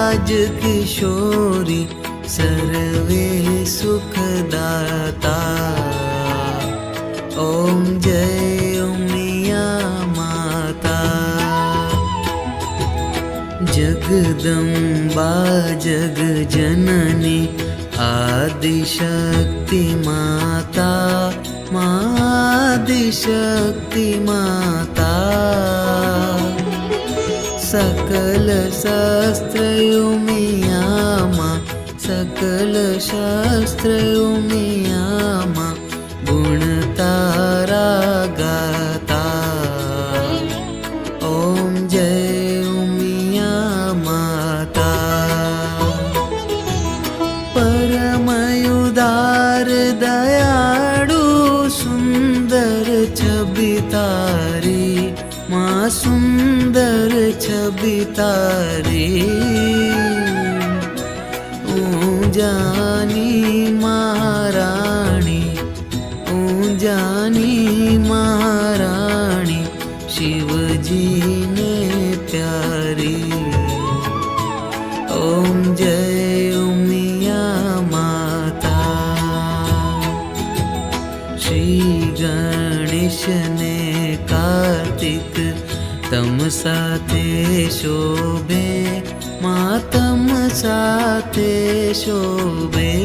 राज किशोरी सर्वे सुखदाता। ओम जय उमिया माता। जगदम्बा जग जननी आदिशक्ति माता, आदिशक्ति माता। सकल शास्त्र उमिया मां, सकल शास्त्र उमिया मां, गुण तारा गाता। ओम जय उमिया माता। परमयुदार दयाळु सुंदर छवि तारी मां, सुंदर छवि तारी। ऊंजानी महाराणी, ऊंजानी महाराणी, शिवजी ने प्यारी। ओम जय उमिया माता। श्री गणेश ने कार्तिक तम साथे शोभे मां, तम साथे शोभे।